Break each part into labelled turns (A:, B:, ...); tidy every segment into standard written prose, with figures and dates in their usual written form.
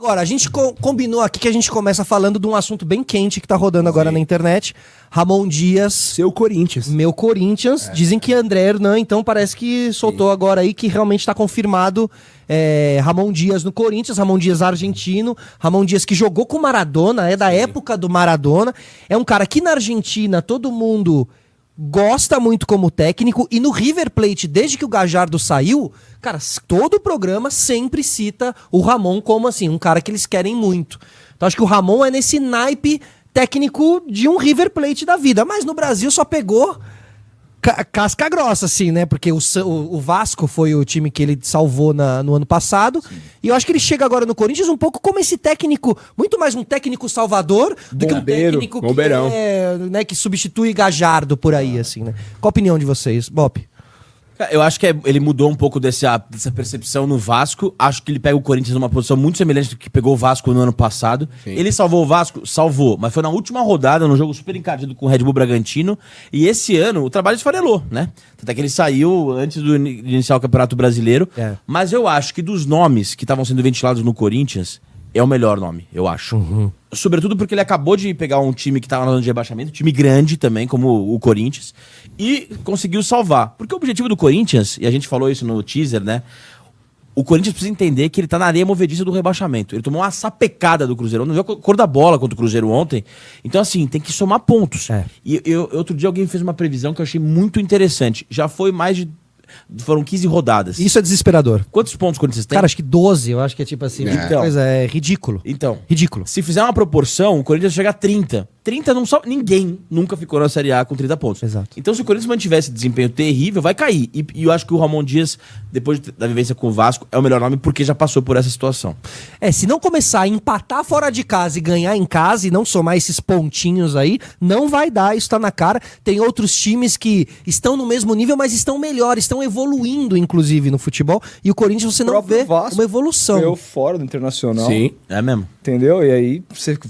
A: Agora, a gente combinou aqui que a gente começa falando de um assunto bem quente que tá rodando agora na internet. Ramon Dias.
B: Seu Corinthians.
A: Meu Corinthians. Dizem que André Hernan, então parece que soltou agora aí que realmente tá confirmado Ramon Dias no Corinthians. Ramon Dias argentino. Ramon Dias que jogou com Maradona, é da época do Maradona. É um cara que na Argentina todo mundo gosta muito como técnico, e no River Plate, desde que o Gallardo saiu, cara, todo o programa sempre cita o Ramon como assim, um cara que eles querem muito. Então acho que o Ramon é nesse naipe técnico de um River Plate da vida, mas no Brasil só pegou casca grossa, assim, né? Porque o Vasco foi o time que ele salvou no ano passado. Sim. E eu acho que ele chega agora no Corinthians um pouco como esse técnico, muito mais um técnico salvador do que um técnico que substitui Gallardo por aí, assim, né? Qual a opinião de vocês, Bop?
C: Eu acho que ele mudou um pouco dessa percepção no Vasco. Acho que ele pega o Corinthians numa posição muito semelhante do que pegou o Vasco no ano passado. Sim. Ele salvou o Vasco? Salvou. Mas foi na última rodada, num jogo super encardido com o Red Bull Bragantino. E esse ano o trabalho esfarelou, né? Até que ele saiu antes de iniciar o Campeonato Brasileiro. Mas eu acho que dos nomes que estavam sendo ventilados no Corinthians, é o melhor nome, eu acho. Uhum. Sobretudo porque ele acabou de pegar um time que estava na zona de rebaixamento, um time grande também, como o Corinthians, e conseguiu salvar. Porque o objetivo do Corinthians, e a gente falou isso no teaser, né? O Corinthians precisa entender que ele tá na areia movediça do rebaixamento. Ele tomou uma sapecada do Cruzeiro. Não viu a cor da bola contra o Cruzeiro ontem. Então, assim, tem que somar pontos. E outro dia alguém fez uma previsão que eu achei muito interessante. Já foi foram 15 rodadas.
A: Isso é desesperador.
C: Quantos pontos o Corinthians tem?
A: Cara, acho que 12. Eu acho que é tipo assim. Coisa é ridículo.
C: Então.
A: Ridículo.
C: Se fizer uma proporção, o Corinthians chega a 30. 30 não só. Ninguém nunca ficou na Série A com 30 pontos.
A: Exato.
C: Então, se o Corinthians mantiver esse desempenho terrível, vai cair. E eu acho que o Ramon Dias, depois da vivência com o Vasco, é o melhor nome porque já passou por essa situação.
A: Se não começar a empatar fora de casa e ganhar em casa e não somar esses pontinhos aí, não vai dar, isso tá na cara. Tem outros times que estão no mesmo nível, mas estão melhores, estão evoluindo, inclusive, no futebol. E o Corinthians você não vê uma evolução.
D: Ganhou fora do Internacional.
C: Sim, é mesmo.
D: Entendeu? E aí,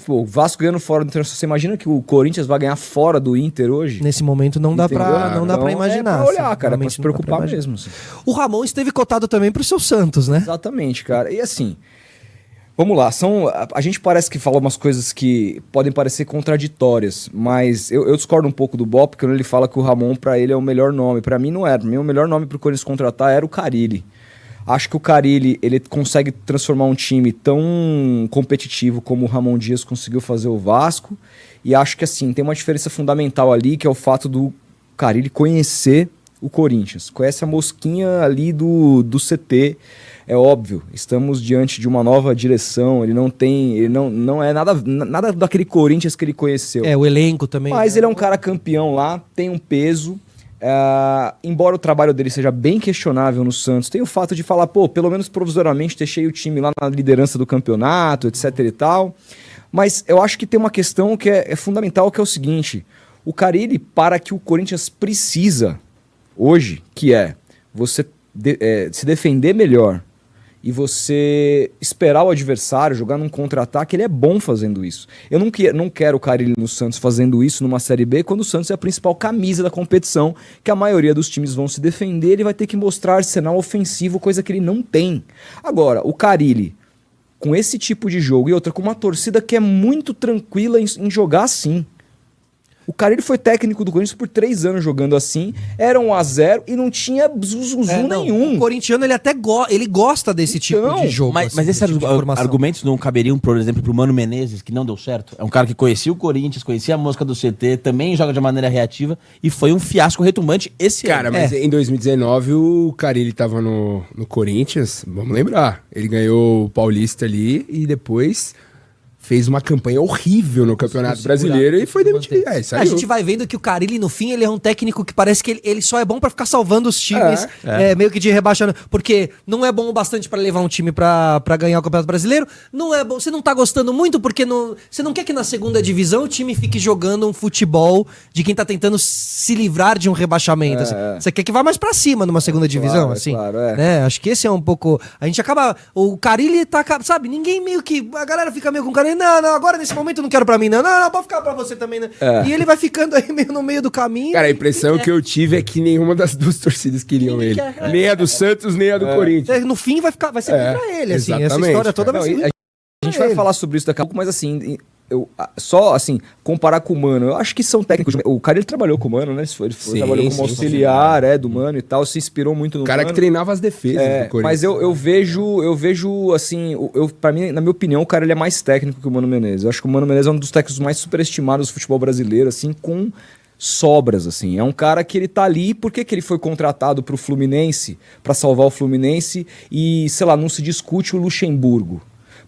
D: o Vasco ganhando fora do Internacional. Você imagina que o Corinthians vai ganhar fora do Inter hoje?
A: Nesse momento não dá pra imaginar.
D: É pra olhar, cara, pra se preocupar mesmo. Assim.
A: O Ramon esteve cotado também pro seu Santos, né?
D: Exatamente, cara. E assim, vamos lá, a gente parece que fala umas coisas que podem parecer contraditórias, mas eu discordo um pouco do Bop, quando ele fala que o Ramon, pra ele, é o melhor nome. Pra mim não era. Pra mim, o melhor nome pro Corinthians contratar era o Carille. Acho que o Carille, ele consegue transformar um time tão competitivo como o Ramon Dias conseguiu fazer o Vasco. E acho que, assim, tem uma diferença fundamental ali, que é o fato do Carille conhecer o Corinthians. Conhece a mosquinha ali do CT. É óbvio, estamos diante de uma nova direção. Ele não é nada daquele Corinthians que ele conheceu.
A: O elenco também.
D: Mas ele é um cara campeão lá, tem um peso. Embora o trabalho dele seja bem questionável no Santos, tem o fato de falar, pelo menos provisoriamente deixei o time lá na liderança do campeonato, etc e tal. Mas eu acho que tem uma questão que é fundamental, que é o seguinte: o Carille, para que o Corinthians precisa hoje, que é você se defender melhor e você esperar o adversário, jogar num contra-ataque, ele é bom fazendo isso. Eu não quero o Carille no Santos fazendo isso numa Série B, quando o Santos é a principal camisa da competição, que a maioria dos times vão se defender, ele vai ter que mostrar arsenal ofensivo, coisa que ele não tem. Agora, o Carille, com esse tipo de jogo, e outra, com uma torcida que é muito tranquila em jogar assim. O Carille foi técnico do Corinthians por 3 anos jogando assim, era 1-0 e não tinha zuzum nenhum.
A: O corintiano, ele até ele gosta desse tipo de jogo.
C: Mas esses argumentos não caberiam, por exemplo, pro Mano Menezes, que não deu certo? É um cara que conhecia o Corinthians, conhecia a mosca do CT, também joga de maneira reativa, e foi um fiasco retumbante esse ano.
B: Cara, mas em 2019 o Carille tava no Corinthians, vamos lembrar, ele ganhou o Paulista ali e depois fez uma campanha horrível no Campeonato Brasileiro e foi demitido.
A: A gente vai vendo que o Carille, no fim, ele é um técnico que parece que ele só é bom pra ficar salvando os times, meio que de rebaixando, porque não é bom o bastante pra levar um time pra ganhar o Campeonato Brasileiro, não é bom, você não tá gostando muito porque você não quer que na segunda divisão o time fique jogando um futebol de quem tá tentando se livrar de um rebaixamento. Assim. Você quer que vá mais pra cima numa segunda divisão, assim. Né? Acho que esse é um pouco... A gente acaba... O Carille tá... Sabe, ninguém meio que... A galera fica meio com o Carille, não, agora nesse momento eu não quero pra mim, não, pode ficar pra você também, né? E ele vai ficando aí meio no meio do caminho.
B: Cara, a impressão que eu tive é que nenhuma das duas torcidas queriam ele. Nem a do Santos, nem a do Corinthians.
A: No fim vai ser pra ele, assim.
B: Exatamente.
A: Essa história toda vai ser...
D: A gente vai falar sobre isso daqui a pouco, mas assim, só assim, comparar com o Mano, eu acho que são técnicos. O cara ele trabalhou com o Mano, né? Ele trabalhou como auxiliar do Mano e tal, se inspirou muito no
B: O cara
D: Mano.
B: que treinava as defesas do Corinthians.
D: Mas eu vejo assim, pra mim, na minha opinião, o cara ele é mais técnico que o Mano Menezes. Eu acho que o Mano Menezes é um dos técnicos mais superestimados do futebol brasileiro, assim, com sobras, assim. É um cara que ele tá ali, por que ele foi contratado pro Fluminense, pra salvar o Fluminense, e, sei lá, não se discute o Luxemburgo.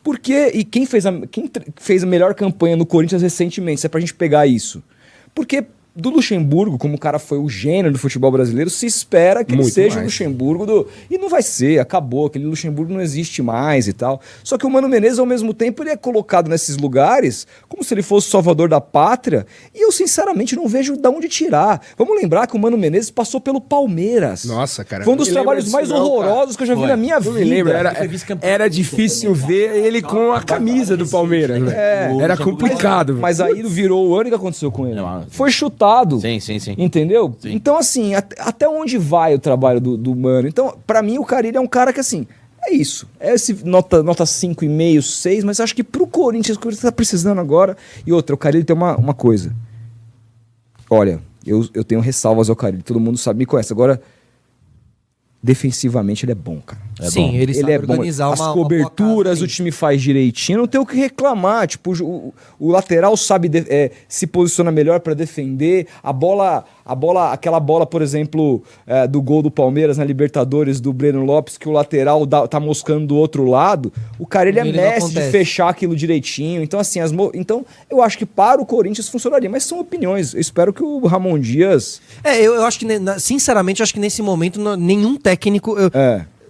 D: Por quê? E quem fez a melhor campanha no Corinthians recentemente, se é pra gente pegar isso? Porque do Luxemburgo, como o cara foi o gênio do futebol brasileiro, se espera que ele seja o Luxemburgo E não vai ser, acabou, aquele Luxemburgo não existe mais e tal. Só que o Mano Menezes, ao mesmo tempo, ele é colocado nesses lugares como se ele fosse o salvador da pátria, e eu, sinceramente, não vejo de onde tirar. Vamos lembrar que o Mano Menezes passou pelo Palmeiras.
B: Nossa, cara.
D: Foi um dos trabalhos mais horrorosos que eu já vi na minha vida.
B: Eu me lembro, era difícil ver ele com a camisa do Palmeiras, né? Era complicado.
D: Mas aí virou o ano que aconteceu com ele. Foi chutado.
C: Sim.
D: Entendeu?
C: Sim.
D: Então, assim, até onde vai o trabalho do Mano? Então, pra mim, o Carille é um cara que, assim, é isso. É esse nota 5,5, 6, mas acho que pro Corinthians, o Corinthians tá precisando agora. E outra, o Carille tem uma coisa. Olha, eu tenho ressalvas ao Carille, todo mundo sabe, me conhece. Agora, defensivamente, ele é bom, cara.
A: Sim, ele sabe
D: é
A: organizar
D: bom. As coberturas o time faz direitinho, não tem o que reclamar. Tipo, o lateral sabe se posiciona melhor para defender. Aquela bola, por exemplo, do gol do Palmeiras na Libertadores do Breno Lopes, que o lateral tá moscando do outro lado. O cara, ele é mestre de fechar aquilo direitinho. Então, assim, então eu acho que para o Corinthians funcionaria. Mas são opiniões. Eu espero que o Ramon Dias...
A: eu acho que, sinceramente, eu acho que nesse momento nenhum técnico...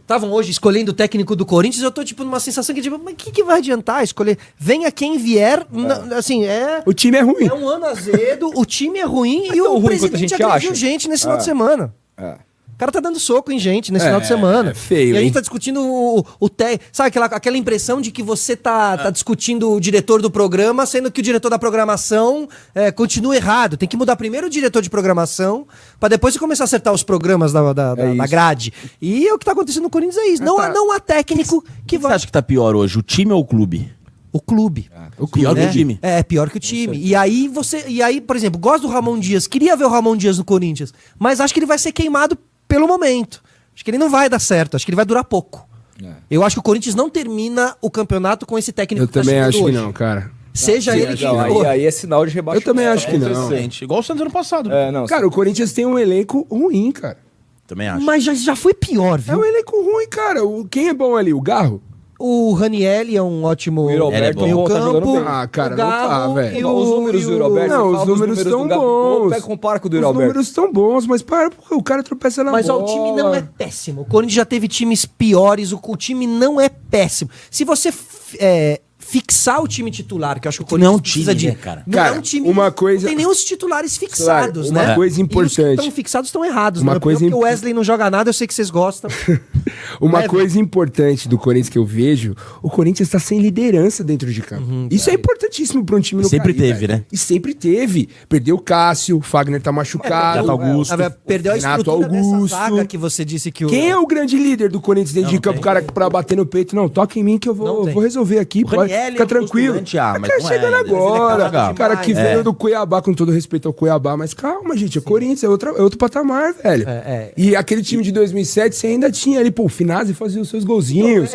A: Estavam hoje escolhendo o técnico do Corinthians, eu tô, tipo, numa sensação que, tipo, mas o que vai adiantar escolher? Venha quem vier, assim,
B: O time é ruim.
A: É um ano azedo, o time é ruim e
D: tão
A: o
D: ruim quanto a
A: presidente
D: gente
A: agrediu
D: acha.
A: gente nesse final de semana. O cara tá dando soco em gente nesse final de semana.
B: É feio,
A: e a gente
B: hein?
A: tá discutindo sabe aquela impressão de que você tá discutindo o diretor do programa, sendo que o diretor da programação continua errado. Tem que mudar primeiro o diretor de programação, pra depois você começar a acertar os programas da grade. E o que tá acontecendo no Corinthians é isso. Não há técnico que
C: Você
A: vai...
C: acha que tá pior hoje, o time ou o clube?
A: O clube.
C: Pior que
A: né?
C: o time.
A: É, pior que o time. E aí, por exemplo, gosto do Ramon Dias, queria ver o Ramon Dias no Corinthians, mas acho que ele vai ser queimado pelo momento. Acho que ele não vai dar certo, acho que ele vai durar pouco. Eu acho que o Corinthians não termina o campeonato com esse técnico
B: Eu também
A: chegando
B: acho que
A: hoje.
B: não, cara.
A: Seja ele quem for.
D: Aí é sinal de rebaixamento.
B: Eu também acho que não.
C: Igual o Santos ano passado.
B: Cara, o Corinthians tem um elenco ruim, cara.
C: Também acho.
A: Mas já foi pior,
B: É
A: viu?
B: um elenco ruim, cara. Quem é bom ali? O Garro?
A: O Ranielli é um ótimo
D: O Roberto
A: meio
D: tá jogando bem.
B: Ah, cara,
A: o
B: não tá,
A: Galo
B: velho.
A: e
D: Os números do Yuri Alberto,
B: Não,
D: você
B: os
D: fala dos
B: números
D: do
B: estão
D: Gabigol,
B: bons.
D: compara com o do Yuri
B: Os
D: Alberto.
B: números estão bons, mas o cara tropeça na
A: Mas
B: bola.
A: ó, o time não é péssimo. O Corinthians já teve times piores, o time não é péssimo. Se você fixar o time titular, que eu acho que o Corinthians
C: Não é um
A: precisa
C: time,
A: de...
C: né, cara?
A: Não
B: Cara,
A: é um time...
B: uma coisa-
A: Não tem nem os titulares fixados,
B: Claro, uma
A: né?
B: coisa
A: E os que
B: importante.
A: estão fixados estão errados.
B: Uma
A: Né?
B: coisa
A: Porque o
B: imp-
A: Wesley não joga nada, eu sei que vocês gostam.
B: Uma
A: Leve.
B: coisa importante do Corinthians que eu vejo, o Corinthians tá sem liderança dentro de campo. Isso é importantíssimo pra um time no
C: Sempre
B: cair,
C: teve,
B: velho.
C: né?
B: E sempre teve. Perdeu o Cássio, o Fagner tá machucado.
C: Renato Augusto.
A: Perdeu a
B: Renato
A: estrutura dessa
B: Augusto.
A: zaga que você disse que o...
B: Quem é o grande líder do Corinthians dentro de campo? O cara pra bater no peito. Não, toca em mim que eu
A: Não
B: vou
A: tem.
B: resolver aqui.
C: O
B: Pode,
C: Ranielli
B: fica
C: é um
B: tranquilo.
C: postulante, mas
B: Tá
C: não
B: chegando
C: é,
B: agora.
C: ele é
B: O cara que
A: demais.
B: veio do Cuiabá, com todo respeito ao Cuiabá. Mas calma, gente. É Corinthians, é outro patamar, velho. E aquele time de 2007, você ainda tinha ali, pô, o Finazzi fazia os seus golzinhos.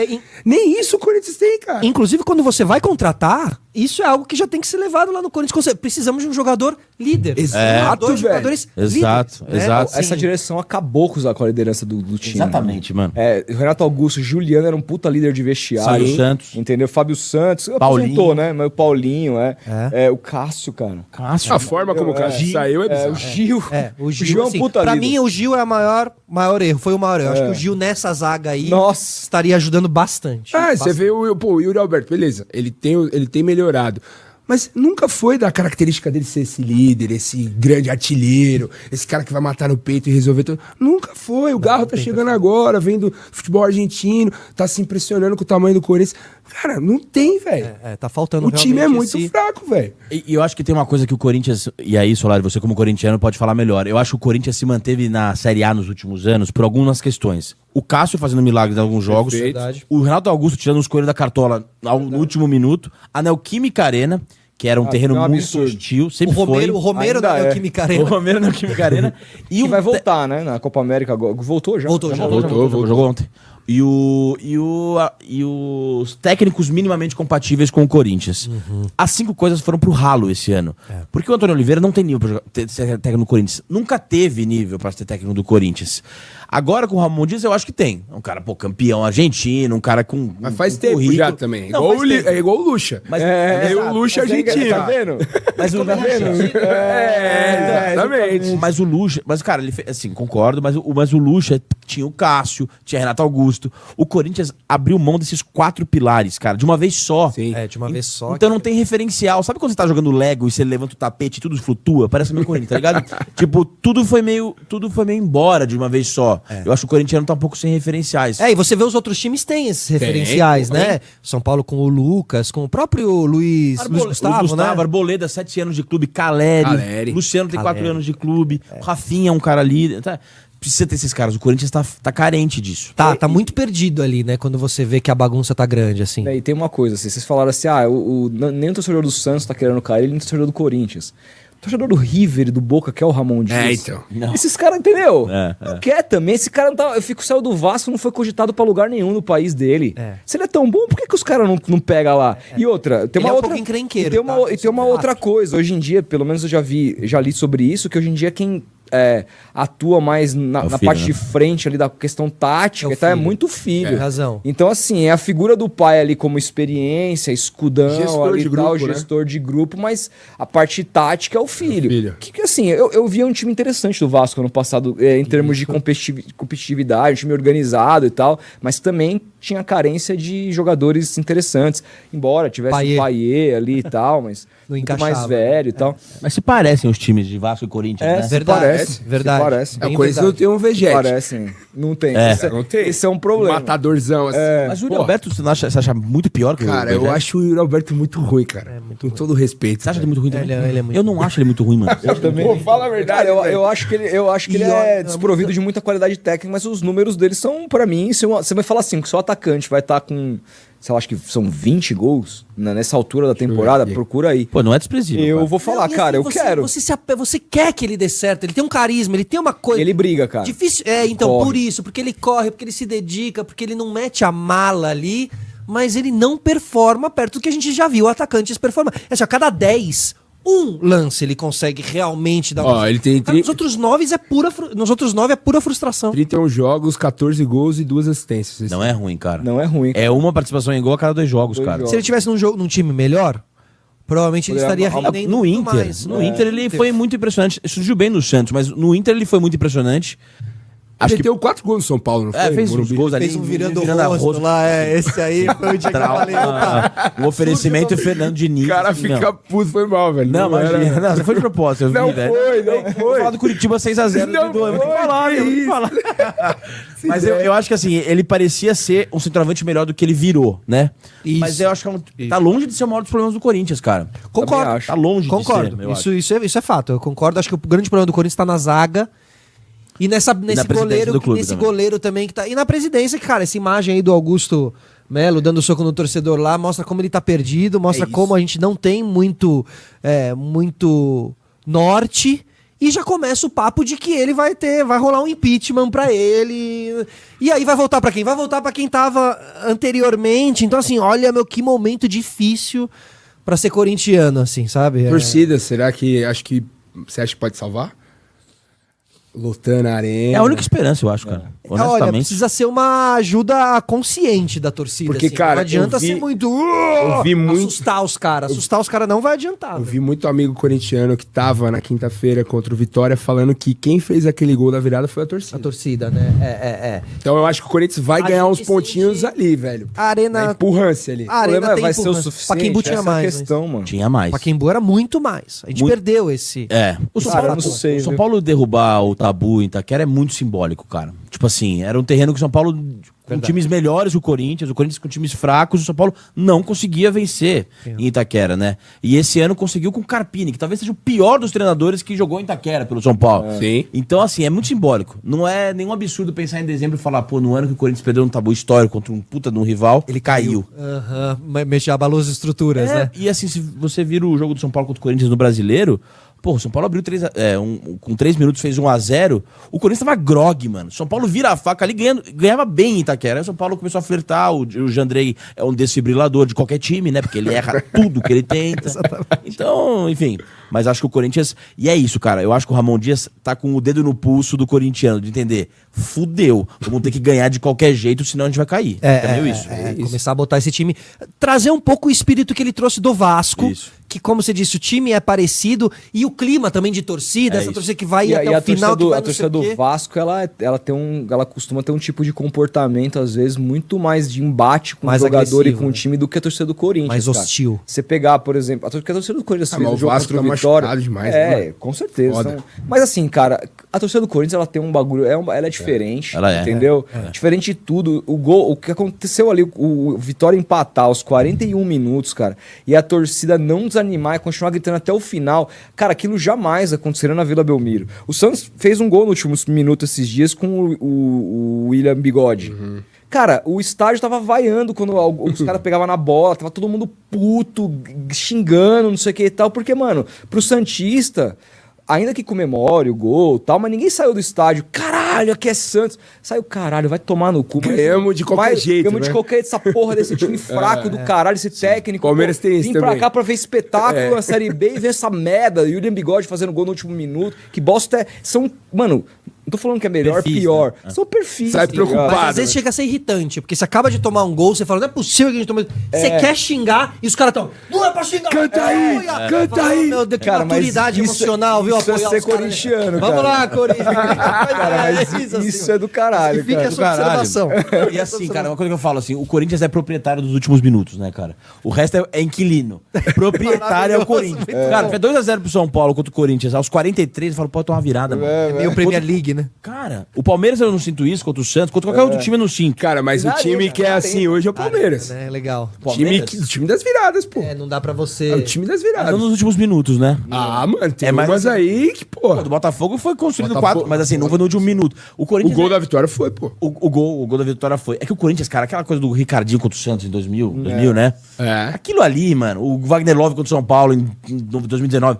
B: Nem isso o Corinthians tem, cara.
A: Inclusive, quando você vai contratar, isso é algo que já tem que ser levado lá no Corinthians. Precisamos de um jogador líder.
B: Exato,
A: Dois
B: velho.
A: jogadores
C: Exato,
A: líderes,
C: exato.
A: Assim,
D: Essa direção acabou com a liderança do time.
C: Exatamente, mano.
D: O Renato Augusto, Juliano era um puta líder de vestiário.
C: Fábio Santos.
D: Entendeu? Fábio Santos.
C: Paulinho.
D: Aposentou, né? Mas o Paulinho, o Cássio, cara.
C: Cássio.
B: A forma como o cara saiu é bizarro.
D: O Gil.
A: O Gil
D: é um
A: assim,
D: puta
A: pra
D: líder.
A: mim, o Gil é o maior erro. Foi o maior erro. Acho que o Gil nessa zaga aí
D: Nossa.
A: estaria ajudando bastante.
B: Você vê o Yuri Alberto, beleza. Ele tem melhorado. Mas nunca foi da característica dele ser esse líder, esse grande artilheiro, esse cara que vai matar no peito e resolver tudo. Nunca foi. O Garro tá chegando agora, vem do futebol argentino, tá se impressionando com o tamanho do Corinthians. Cara, não tem, velho.
A: Tá faltando
B: O time é
A: realmente
B: muito fraco, velho.
C: E eu acho que tem uma coisa que o Corinthians, e aí, Solari, você como corintiano pode falar melhor. Eu acho que o Corinthians se manteve na Série A nos últimos anos por algumas questões. O Cássio fazendo milagres em alguns jogos.
B: Perfeito.
C: O Renato Augusto tirando os coelhos da cartola no último minuto. A Neoquímica Arena, que era um terreno
D: é um
C: muito
D: absurdo.
C: hostil. Sempre
A: O Romero
D: Ainda
A: da
D: é.
A: Neoquímica
C: O
A: Arena.
C: Romero na Neoquímica Arena.
D: E vai voltar, né? Na Copa América agora. Voltou já?
A: Voltou já.
C: Jogou ontem. E os técnicos minimamente compatíveis com o Corinthians. As 5 coisas foram pro ralo esse ano. Porque o Antônio Oliveira não tem nível pra ser técnico do Corinthians. Nunca teve nível pra ser técnico do Corinthians. Agora com o Ramon Dias eu acho que tem. Um cara, campeão argentino, um cara com.
B: Mas faz
C: com
B: tempo
C: currículo.
B: já também.
C: Não,
B: Igual
C: faz tempo.
B: É igual o Lucha.
C: Mas,
B: o Lucha argentino.
D: Tá vendo?
C: mas o
D: Tá vendo?
B: Exatamente.
C: Mas o Lucha, mas cara, ele fez, assim, concordo, mas o Lucha tinha o Cássio, tinha Renato Augusto. O Corinthians abriu mão desses 4 pilares, cara, de uma vez só.
B: Sim.
A: De uma vez só.
C: Então não tem referencial. Sabe quando você tá jogando Lego e você levanta o tapete e tudo flutua? Parece meio Corinthians, tá ligado? Tipo, tudo foi meio embora de uma vez só. Eu acho que o corintiano tá um pouco sem referenciais.
A: E você vê os outros times têm esses referenciais, né? São Paulo com o Lucas, com o próprio Luiz Gustavo, né?
C: Arboleda, 7 anos de clube, Caleri. Luciano tem 4 anos de clube, Rafinha é um cara ali. Tá? Precisa ter esses caras. O Corinthians tá carente disso.
A: Tá muito perdido ali, né? Quando você vê que a bagunça tá grande, assim.
D: E tem uma coisa, assim, vocês falaram assim, nem o torcedor do Santos tá querendo cair, nem o torcedor do Corinthians. O torcedor do River e do Boca, que é o Ramon Dias.
B: Então.
C: Não.
D: Esses caras, entendeu?
C: É.
D: Não quer também. Esse cara não tá. Saiu do Vasco, não foi cogitado pra lugar nenhum no país dele. Se ele é tão bom, por que os caras não pegam lá? E outra, tem
A: Ele
D: uma
A: é um
D: outra.
A: pouco encrenqueiro,
D: e tem uma,
A: tá?
D: e tem uma outra coisa. Hoje em dia, pelo menos eu já li sobre isso, que hoje em dia quem atua mais na
C: filho,
D: parte
C: né?
D: de frente ali da questão tática,
A: É o
D: então é
A: filho.
D: muito filho.
A: Tem razão.
D: Então, assim, é a figura do pai ali como experiência, escudão,
B: Gestor
D: ali
B: de
D: e tal,
B: grupo, né?
D: gestor de grupo, mas a parte tática é o filho.
B: filho.
D: Que assim, eu via um time interessante do Vasco ano passado, em termos de competitividade, um time organizado e tal, mas também tinha carência de jogadores interessantes. Embora tivesse
A: Payet.
D: o Payet ali e tal, mas
A: Não
D: muito
A: encaixava.
D: mais velho e tal.
C: Mas se parecem os times de Vasco e Corinthians, né?
D: se
A: Verdade,
D: parece,
A: verdade.
D: se parece.
B: É,
A: Bem
B: o Corinthians não
A: verdade.
B: tem um Vegete.
D: Parecem. Não tem.
B: Não tem.
D: Esse é um problema.
B: Matadorzão, assim.
C: Mas o Yuri Alberto, você acha muito pior que
B: Cara,
C: o
B: eu
C: Vegete?
B: acho o Yuri Alberto muito ruim, cara. Com todo respeito.
C: Você acha ele muito ruim também?
A: Ele é muito
C: Eu não acho ele muito ruim, mano.
D: Também.
B: Pô, fala a verdade,
D: Cara,
B: velho.
D: eu acho que ele é desprovido de muita qualidade técnica, mas os números dele são, pra mim, você vai falar assim, que só o atacante vai estar com, sei lá, acho que são 20 gols nessa altura da temporada,
B: ver aqui.
D: procura aí.
C: Pô, não é desprezível.
D: Eu
C: cara.
D: vou falar,
A: Não, e
D: cara,
A: assim,
D: eu quero.
A: Você quer que ele dê certo, ele tem um carisma, ele tem uma coisa.
D: Ele briga, cara.
A: Difícil. Então,
D: Corre.
A: por isso, porque ele corre, porque ele se dedica, porque ele não mete a mala ali, mas ele não performa perto do que a gente já viu atacantes performar. Assim, a cada 10, um lance ele consegue realmente dar
B: Ó, ele tem
A: Cara, nos outros 9 é pura frustração.
B: 31 jogos, 14 gols e 2 assistências.
C: Não é ruim, cara.
D: Não é ruim.
C: É uma participação em gol a cada 2 jogos,
D: Dois
C: cara.
D: jogos.
A: Se ele tivesse num time melhor, provavelmente ele
D: Poderia-
A: estaria rendendo
C: No
A: muito
C: Inter,
A: mais.
C: no Inter ele foi muito impressionante. Surgiu bem no Santos, mas no Inter ele foi muito impressionante.
B: Acho
C: Acho
B: que
C: que
B: deu 4 gols no São Paulo, não foi?
C: fez uns
B: Morumbi.
C: gols ali.
A: Fez um virando
C: a
A: o rosto lá, esse aí foi o dia que eu falei, opa.
C: O oferecimento Fernando Diniz.
B: O cara
C: assim,
B: fica puto, foi mal, velho.
C: Não,
B: era-
C: imagina. Não, você foi de propósito, eu vi,
B: Não
C: velho.
B: foi, não
C: Vou
B: foi.
C: falar do Curitiba 6x0.
B: Não
C: Eu vou ter que
B: foi,
C: falar,
B: que
C: eu vou ter que
B: isso.
C: falar. Mas eu acho que assim, ele parecia ser um centroavante melhor do que ele virou, né?
A: Isso.
C: Mas eu acho que tá longe de ser o maior dos problemas do Corinthians, cara.
A: Concordo.
D: Também acho.
C: Tá longe
A: Concordo.
C: de ser, eu acho.
A: Isso é fato. Eu concordo. Acho que o grande problema do Corinthians tá na zaga. E nesse
C: presidência
A: goleiro,
C: do clube
A: nesse
C: também.
A: goleiro também que tá. E na presidência, que, cara, essa imagem aí do Augusto Melo dando soco no torcedor lá, mostra como ele tá perdido, mostra
C: isso.
A: como a gente não tem muito norte. E já começa o papo de que ele vai rolar um impeachment pra ele. E aí vai voltar pra quem? Vai voltar pra quem tava anteriormente. Então, assim, olha, que momento difícil pra ser corintiano, assim, sabe?
B: Torcida, será que você acha que pode salvar? Lotando a arena.
C: É a única esperança, eu acho, cara.
A: Olha,
C: Honestamente.
A: precisa ser uma ajuda consciente da torcida.
B: Porque,
A: assim.
B: cara,
A: não adianta
B: eu vi-
A: ser muito.
B: eu vi muito-
A: Assustar os caras. Assustar os caras não vai adiantar.
B: Eu
A: velho.
B: vi muito amigo corintiano que tava na quinta-feira contra o Vitória falando que quem fez aquele gol da virada foi a torcida.
A: A torcida, né?
B: Então eu acho que o Corinthians vai
A: A
B: ganhar
A: gente
B: uns pontinhos
A: sente-
B: ali, velho.
A: A arena.
B: Na empurrância ali.
A: A
D: O
A: arena
D: problema
A: tem
D: vai ser o
A: empurrância.
D: suficiente.
A: Pacaembu tinha
D: essa
A: mais.
D: é a questão, mano.
C: Tinha mais.
A: Pacaembu era muito mais. A gente
C: Muito.
A: perdeu esse.
C: É. O São
D: Cara,
C: Paulo,
D: eu não sei,
C: o São
D: viu?
C: Paulo derrubar o tabu em Itaquera é muito simbólico, cara. Tipo assim, era um terreno que o São Paulo, com times melhores, o Corinthians com times fracos, o São Paulo não conseguia vencer em Itaquera, né? E esse ano conseguiu com o Carpini, que talvez seja o pior dos treinadores que jogou em Itaquera pelo São Paulo.
B: Sim.
C: Então, assim, é muito simbólico. Não é nenhum absurdo pensar em dezembro e falar, pô, no ano que o Corinthians perdeu um tabu histórico contra um puta de um rival, ele caiu.
A: Aham, mexer, abalou as estruturas, né?
C: E assim, se você vira o jogo do São Paulo contra o Corinthians no Brasileiro, pô, o São Paulo abriu com 3 minutos, fez 1-0. O Corinthians tava grog, mano. São Paulo vira a faca ali, ganhava bem em Itaquera. Aí o São Paulo começou a flertar. O Jandrei é um desfibrilador de qualquer time, né? Porque ele erra tudo que ele tenta. Então, enfim. Mas acho que o Corinthians... E é isso, cara. Eu acho que o Ramon Dias tá com o dedo no pulso do corintiano, de entender. Fudeu. Vamos ter que ganhar de qualquer jeito, senão a gente vai cair. Entendeu isso?
A: Começar a botar esse time... Trazer um pouco o espírito que ele trouxe do Vasco.
C: Isso.
A: Que, como você disse, o time é parecido. E o clima também de torcida. Essa
C: isso.
A: torcida que vai
D: E
A: até
D: a
A: o final.
D: torcida,
A: Que
D: a torcida do Vasco, ela costuma ter um tipo de comportamento, às vezes, muito mais de embate com
A: Mais
D: o jogador e
A: agressivo,
D: com o
A: né?
D: time do que a torcida do Corinthians.
A: Mais
D: cara.
A: hostil.
D: Você pegar, por exemplo, a torcida do Corinthians fez
B: mas
D: um
B: o
D: jogo
B: Vasco
D: contra o
B: tá
D: Vitória.
B: machucado demais,
D: né? Com certeza.
B: Foda.
D: Então, mas assim, cara, a torcida do Corinthians, ela tem um bagulho, ela é diferente,
C: Ela é.
D: entendeu? Diferente de tudo. O que aconteceu ali, o Vitória empatar aos 41 minutos, cara, e a torcida não desanimar e continuar gritando até o final, cara, aquilo jamais aconteceria na Vila Belmiro. O Santos fez um gol no último minuto esses dias com o William Bigode. Cara, o estádio tava vaiando quando os caras pegavam na bola, tava todo mundo puto, xingando, não sei o que e tal, porque, mano, pro Santista, ainda que comemore o gol e tal, mas ninguém saiu do estádio. Caralho, aqui é Santos. Saiu, caralho, vai tomar no cu.
B: Ganhamos de qualquer jeito,
D: Ganhamos de
B: né?
D: qualquer jeito, essa porra desse time fraco do caralho, esse técnico.
B: Palmeiras tem isso
D: vim pra
B: também.
D: cá pra ver espetáculo na Série B e ver essa merda. E o William Bigode fazendo gol no último minuto. Que bosta é... São... Mano... Não tô falando que é melhor,
C: Perfis,
D: pior.
C: né?
D: São perfis.
B: Sai
D: tá ligado?
B: preocupado.
A: Mas às vezes chega a ser irritante, porque você acaba de tomar um gol, você fala, não é possível que a gente tome. Você quer xingar e os caras estão. Não é pra xingar!
B: Canta aí, canta
A: Fala,
B: aí.
A: Meu Deus, que
D: Cara, mas
A: maturidade
D: isso-
A: emocional, viu?
D: isso é
A: Apoiar
D: ser
A: os caras.
D: corintiano,
A: Vamos
D: cara.
A: lá, Corinthians.
D: Cara, mas isso é do caralho,
A: E fica
D: cara.
A: a sua observação.
C: E assim, cara, uma coisa que eu falo assim, o Corinthians é proprietário dos últimos minutos, né, cara? O resto é inquilino. Proprietário é o Corinthians. Cara, foi 2-0 pro São Paulo contra o Corinthians. Aos 43, eu falo, pode tomar uma virada, mano.
A: É meio Premier League, né?
C: Cara, o Palmeiras eu não sinto isso contra o Santos, contra qualquer outro time eu não sinto.
B: Cara, mas o time que é assim hoje é o Palmeiras.
A: É legal.
B: O time das viradas, pô.
A: É, não dá pra você.
B: É o time das
C: Mas
B: viradas.
C: não nos últimos minutos, né?
B: Ah, mano, tem
C: É mais
B: umas
C: assim.
B: aí que, pô.
C: O do Botafogo foi construído
B: Botafogo-
C: 4, mas assim, não foi no último minuto. O
B: O
C: Corinthians.
B: gol da vitória foi, pô.
C: O gol da vitória foi. É que o Corinthians, cara, aquela coisa do Ricardinho contra o Santos em 2000, né?
B: É.
C: Aquilo ali, mano, o Wagner Love contra o São Paulo em 2019.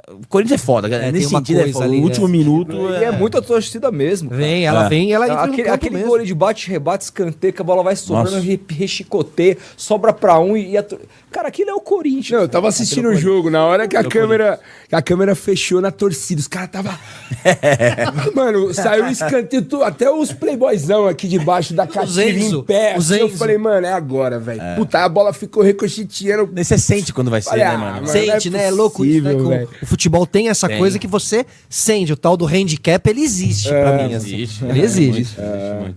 C: O Corinthians é foda, cara.
A: É,
C: Nesse
A: tem uma
C: sentido, é
A: coisa
C: foda.
A: ali,
C: O último
A: né?
C: minuto.
D: E é muito a torcida mesmo. cara.
A: Vem, ela vem, ela entra no
D: Aquele,
A: campo
D: aquele
A: mesmo.
D: gol ali de bate, rebate, escanteio, que a bola vai sobrando,
C: Nossa.
D: rechicoteia, sobra pra um Cara, aquilo é o Corinthians.
B: Não, eu tava assistindo o jogo, na hora que a câmera fechou na torcida, os caras tava... Mano, saiu o escanteio, até os playboyzão aqui debaixo da cativa
A: Enzo,
B: em pé.
A: o
B: Assim, eu
A: Enzo.
B: falei, mano, é agora, velho. Puta, a bola ficou ricocheteando.
C: Nem você sente quando vai ser,
B: Olha,
C: né, mano?
B: mano.
A: Sente,
B: não é
A: né? É louco isso, né?
B: possível,
A: Com-
B: velho.
A: O futebol tem essa
C: Tem.
A: coisa que você sente. O tal do handicap, ele existe pra mim. Assim.
C: Existe.
A: Ele existe.
C: Muito, existe muito.